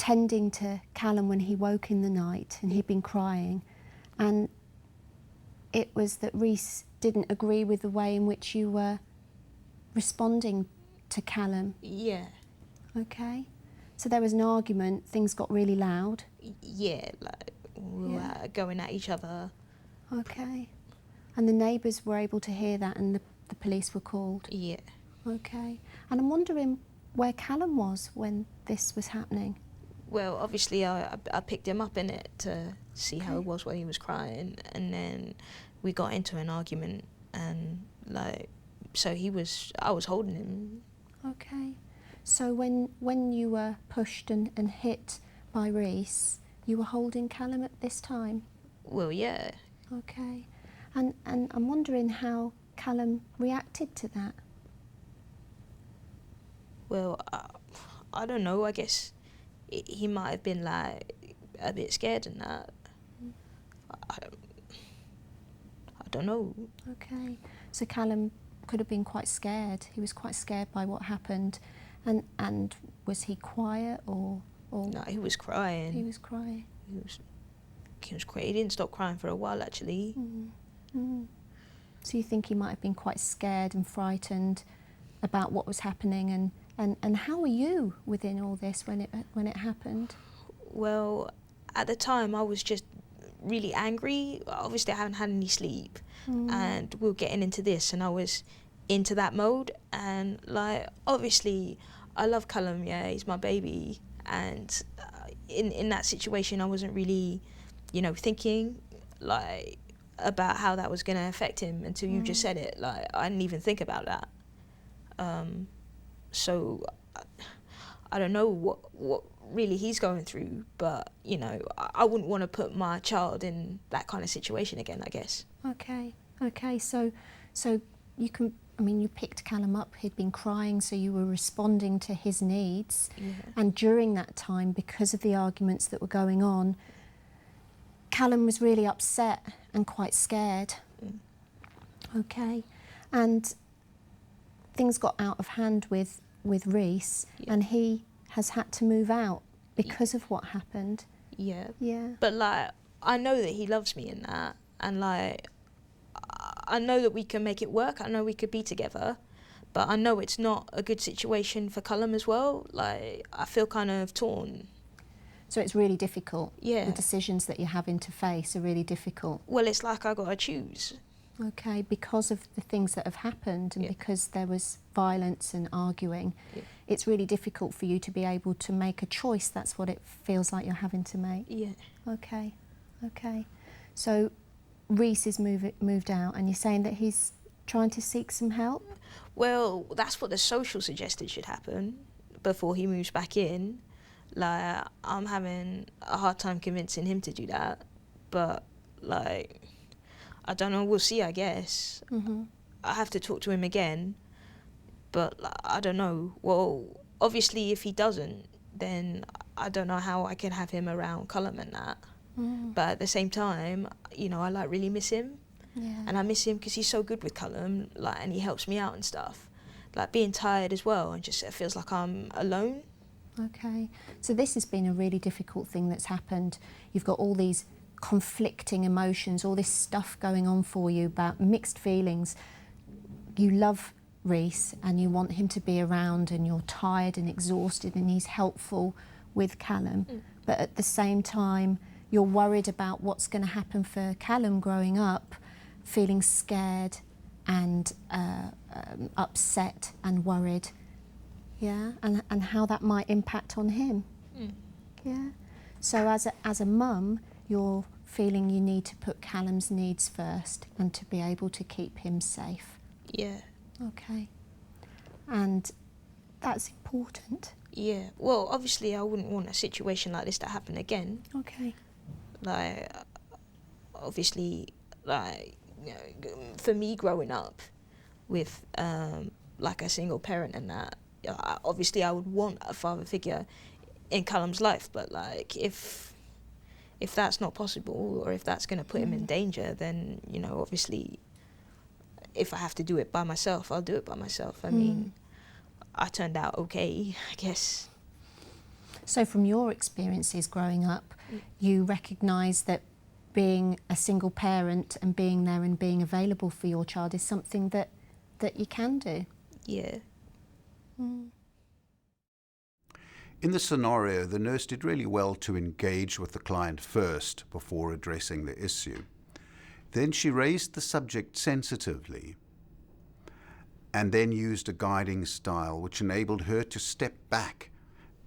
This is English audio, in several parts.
tending to Callum when he woke in the night and he'd been crying, and it was that Rhys didn't agree with the way in which you were responding to Callum. Yeah. Okay. So there was an argument, things got really loud. Yeah, like we were going at each other. Okay. And the neighbours were able to hear that and the police were called? Yeah. Okay. And I'm wondering where Callum was when this was happening. Well, obviously I picked him up in it to see how it was while he was crying, and then we got into an argument, and so I was holding him. Okay. So when you were pushed and hit by Rhys, you were holding Callum at this time? Well, yeah. Okay. And I'm wondering how Callum reacted to that. Well, I don't know, I guess he might have been like a bit scared and that. I don't know. Okay. So Callum could have been quite scared. He was quite scared by what happened. And was he quiet or? No, he was crying. He was crying. He was crying. He didn't stop crying for a while, actually. So you think he might have been quite scared and frightened about what was happening, and how were you within all this when it happened? Well, at the time I was just really angry. Obviously I haven't had any sleep, and we were getting into this, and I was into that mode, and like obviously I love Callum, yeah, he's my baby, and in that situation I wasn't really, thinking like about how that was going to affect him until you just said it. Like I didn't even think about that. So I don't know what really he's going through, but I wouldn't want to put my child in that kind of situation again, I guess. Okay. So you picked Callum up, he'd been crying, so you were responding to his needs. Yeah. And during that time, because of the arguments that were going on, Callum was really upset and quite scared. Okay. And things got out of hand with Rhys, and he has had to move out because of what happened. Yeah. Yeah. But like I know that he loves me in that, and like I know that we can make it work. I know we could be together, but I know it's not a good situation for Callum as well. Like I feel kind of torn. So it's really difficult. Yeah. The decisions that you're having to face are really difficult. Well, it's like I got to choose. Okay, because of the things that have happened and because there was violence and arguing, it's really difficult for you to be able to make a choice. That's what it feels like you're having to make. Yeah. Okay. So Rhys is moved out, and you're saying that he's trying to seek some help? Well, that's what the social suggested should happen before he moves back in. Like, I'm having a hard time convincing him to do that, but like, I don't know, we'll see, I guess. I have to talk to him again, but like, I don't know. Well, obviously if he doesn't, then I don't know how I can have him around Callum and that. But at the same time, I like really miss him. Yeah. And I miss him because he's so good with Callum, like, and he helps me out and stuff. Like being tired as well, and just it feels like I'm alone. Okay, so this has been a really difficult thing that's happened. You've got all these conflicting emotions, all this stuff going on for you about mixed feelings. You love Rhys and you want him to be around, and you're tired and exhausted, and he's helpful with Callum. But at the same time, you're worried about what's going to happen for Callum growing up, feeling scared and upset and worried. Yeah, and how that might impact on him. Yeah. So as a mum, you're feeling you need to put Callum's needs first and to be able to keep him safe. Yeah. Okay. And that's important. Yeah. Well, obviously I wouldn't want a situation like this to happen again. Okay. Like, obviously, like, for me growing up with like a single parent and that, obviously I would want a father figure in Callum's life, but like if that's not possible, or if that's going to put him in danger, then obviously if I have to do it by myself, I'll do it by myself. I mean, I turned out okay, I guess. So from your experiences growing up, you recognise that being a single parent and being there and being available for your child is something that you can do. Yeah. In the scenario, the nurse did really well to engage with the client first before addressing the issue. Then she raised the subject sensitively and then used a guiding style which enabled her to step back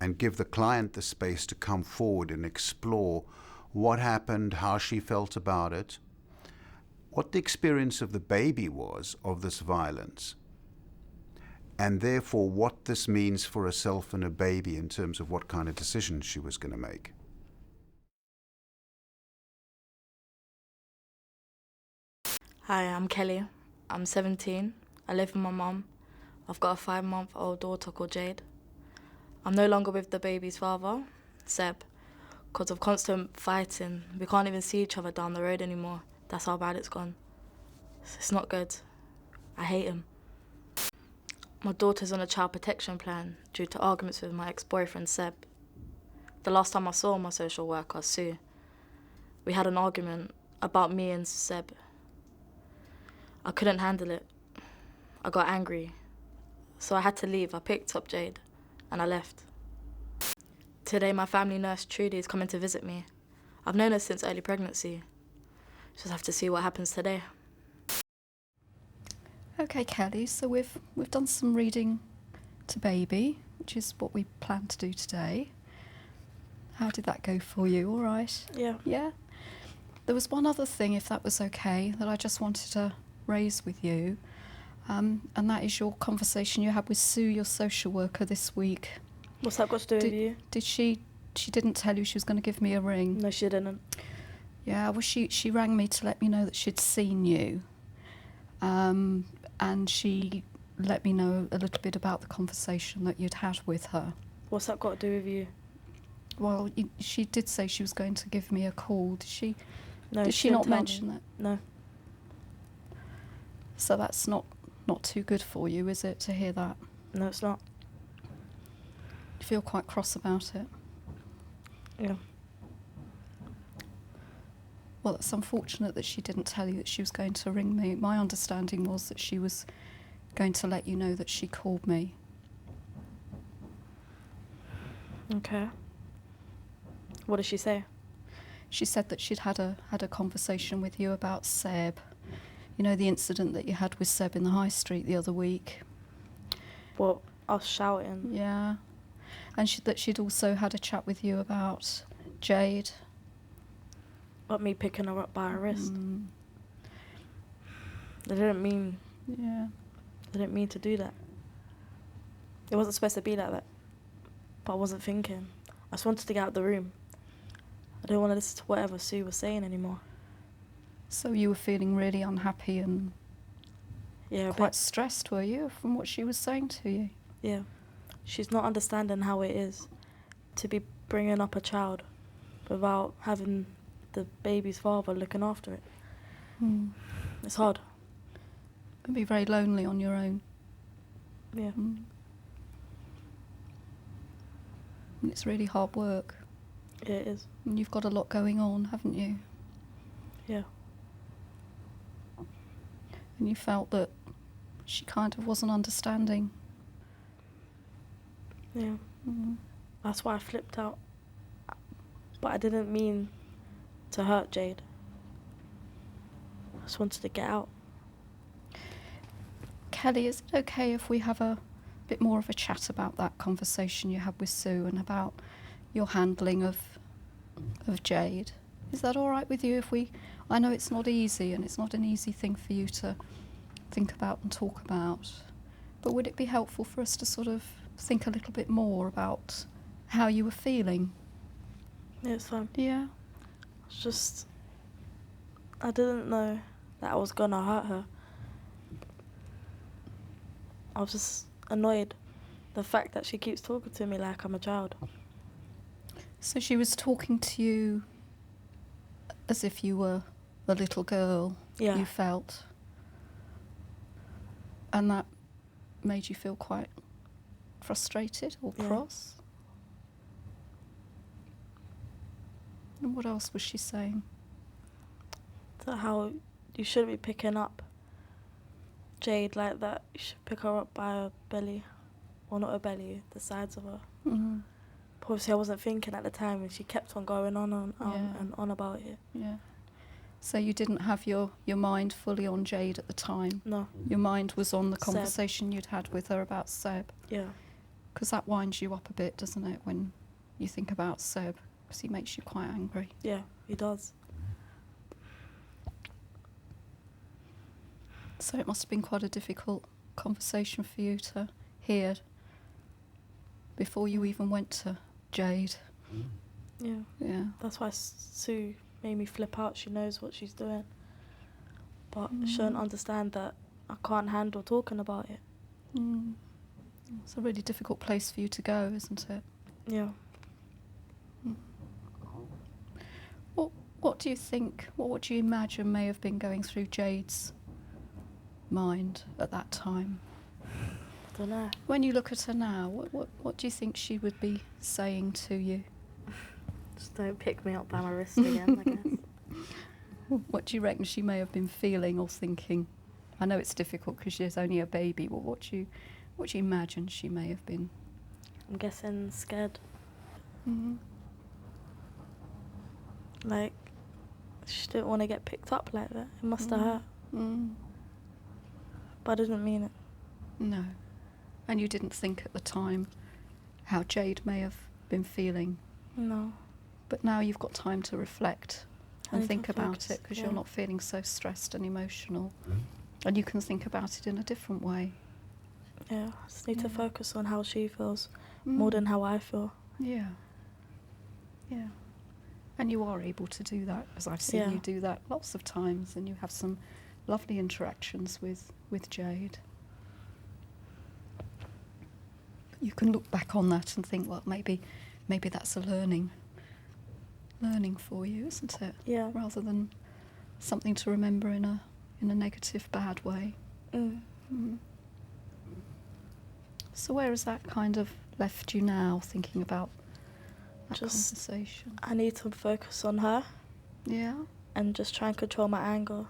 and give the client the space to come forward and explore what happened, how she felt about it, what the experience of the baby was of this violence, and therefore what this means for herself and her baby in terms of what kind of decisions she was going to make. Hi, I'm Kelly. I'm 17. I live with my mum. I've got a 5-month-old daughter called Jade. I'm no longer with the baby's father, Seb, because of constant fighting. We can't even see each other down the road anymore. That's how bad it's gone. It's not good. I hate him. My daughter's on a child protection plan due to arguments with my ex-boyfriend, Seb. The last time I saw my social worker, Sue, we had an argument about me and Seb. I couldn't handle it. I got angry. So I had to leave. I picked up Jade and I left. Today my family nurse Trudy is coming to visit me. I've known her since early pregnancy. Just have to see what happens today. Okay, Kelly, so we've done some reading to baby, which is what we plan to do today. How did that go for you? All right? Yeah. Yeah? There was one other thing, if that was okay, that I just wanted to raise with you, and that is your conversation you had with Sue, your social worker, this week. What's that got to do with you? Did she didn't tell you she was going to give me a ring? No, she didn't. Yeah, well, she rang me to let me know that she'd seen you, and she let me know a little bit about the conversation that you'd had with her. What's that got to do with you? Well, she did say she was going to give me a call. Did she? No, Did she didn't not tell mention me. that? No. So that's not too good for you, is it, to hear that? No, it's not. You feel quite cross about it? Yeah. Well, it's unfortunate that she didn't tell you that she was going to ring me. My understanding was that she was going to let you know that she called me. Okay. What did she say? She said that she'd had a conversation with you about Seb. You know, the incident that you had with Seb in the high street the other week. Well, us shouting. Yeah. And that she'd also had a chat with you about Jade. About me picking her up by her wrist. Mm, They didn't mean yeah. to do that. It wasn't supposed to be like that. But I wasn't thinking. I just wanted to get out of the room. I didn't want to listen to whatever Sue was saying anymore. So you were feeling really unhappy and Yeah, a quite bit. stressed, were you, from what she was saying to you? Yeah. She's not understanding how it is to be bringing up a child without having the baby's father looking after it. Mm. It's hard. It can be very lonely on your own. Yeah. Mm. And it's really hard work. Yeah, it is. And you've got a lot going on, haven't you? Yeah. And you felt that she kind of wasn't understanding. Yeah. Mm. That's why I flipped out. But I didn't mean to hurt Jade. I just wanted to get out. Kelly, is it okay if we have a bit more of a chat about that conversation you had with Sue and about your handling of Jade? Is that all right with you if we... I know it's not easy and it's not an easy thing for you to think about and talk about, but would it be helpful for us to sort of think a little bit more about how you were feeling? Yeah, it's fine. Yeah? It's just... I didn't know that I was gonna hurt her. I was just annoyed. The fact that she keeps talking to me like I'm a child. So she was talking to you as if you were a little girl, Yeah. you felt. And that made you feel quite frustrated or Yeah. cross? And what else was she saying? That how you shouldn't be picking up Jade like that. You should pick her up by her belly. Well, not her belly, the sides of her. Mm-hmm. But obviously I wasn't thinking at the time, and she kept on going on Yeah. and on about it. Yeah. So you didn't have your mind fully on Jade at the time? No. Your mind was on the Seb. conversation you'd had with her about Seb? Yeah. Because that winds you up a bit, doesn't it, when you think about Seb? Because he makes you quite angry. Yeah, he does. So it must have been quite a difficult conversation for you to hear before you even went to Jade. Yeah. Yeah. That's why Sue made me flip out. She knows what she's doing. But she don't understand that I can't handle talking about it. Mm. It's a really difficult place for you to go, isn't it? Yeah. What do you think, what do you imagine may have been going through Jade's mind at that time? I don't know. When you look at her now, what do you think she would be saying to you? Just don't pick me up by my wrist again, I guess. What do you reckon she may have been feeling or thinking? I know it's difficult because she's only a baby, but what do you imagine she may have been? I'm guessing scared. Mm-hmm. Like, she didn't want to get picked up like that. It must have hurt. Mm. But I didn't mean it. No. And you didn't think at the time how Jade may have been feeling. No. But now you've got time to reflect I and need think to about focus, it because yeah. you're not feeling so stressed and emotional. And you can think about it in a different way. Yeah, I just need to Yeah. focus on how she feels more than how I feel. Yeah. Yeah. And you are able to do that, as I've seen Yeah. you do that lots of times, and you have some lovely interactions with Jade. You can look back on that and think, well, maybe that's a learning for you, isn't it? Yeah. Rather than something to remember in a negative, bad way. Mm. Mm. So where has that kind of left you now, thinking about that Just- conversation? I need to focus on her Yeah. and just try and control my anger.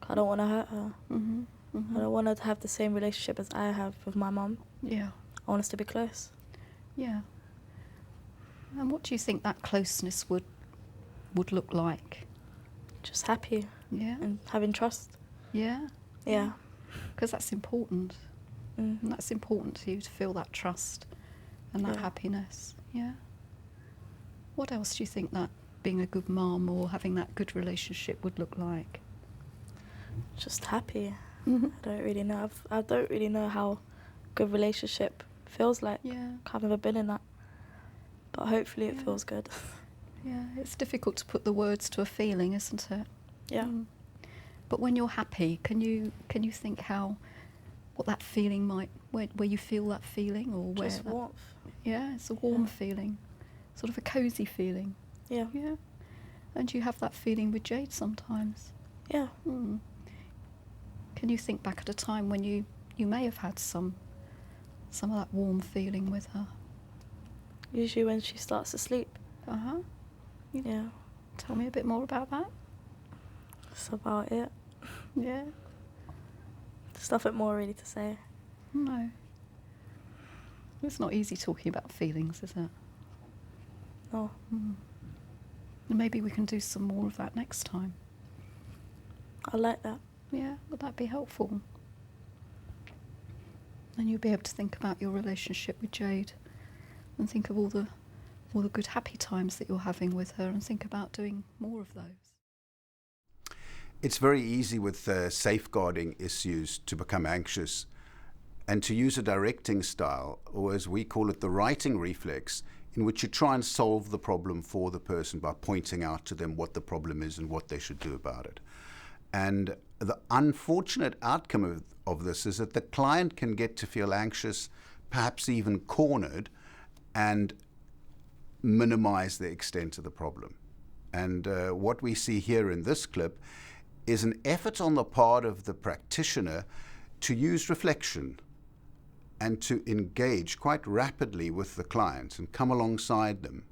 I don't want to hurt her. Mhm. Mhm. I don't want her to have the same relationship as I have with my mum. Yeah. I want us to be close. Yeah. And what do you think that closeness would look like? Just happy Yeah. and having trust. Yeah. Yeah. Because that's important. Mm. And that's important to you to feel that trust and that Yeah. happiness. Yeah. What else do you think that being a good mum or having that good relationship would look like? Just happy. Mhm. I don't really know. I don't really know how good relationship feels like. Yeah. I've never been in that. But hopefully it Yeah. feels good. Yeah. It's difficult to put the words to a feeling, isn't it? Yeah. Mm. But when you're happy, can you think what that feeling might, where you feel that feeling, or where? Just that- warmth. Yeah, it's a warm Yeah. feeling, sort of a cosy feeling. Yeah. Yeah. And you have that feeling with Jade sometimes. Yeah. Mm. Can you think back at a time when you may have had some of that warm feeling with her? Usually when she starts to sleep. Uh-huh. Yeah. Tell me a bit more about that. That's about it. Yeah. There's nothing more really to say. No. It's not easy talking about feelings, is it? No. Mm. And maybe we can do some more of that next time. I like that. Yeah, would that be helpful? And you'll be able to think about your relationship with Jade and think of all the good happy times that you're having with her and think about doing more of those. It's very easy with safeguarding issues to become anxious and to use a directing style, or as we call it, the writing reflex, in which you try and solve the problem for the person by pointing out to them what the problem is and what they should do about it. And the unfortunate outcome of this is that the client can get to feel anxious, perhaps even cornered, and minimize the extent of the problem. And what we see here in this clip is an effort on the part of the practitioner to use reflection and to engage quite rapidly with the client and come alongside them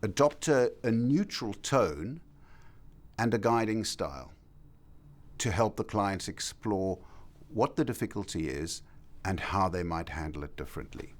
adopt a neutral tone and a guiding style to help the clients explore what the difficulty is and how they might handle it differently.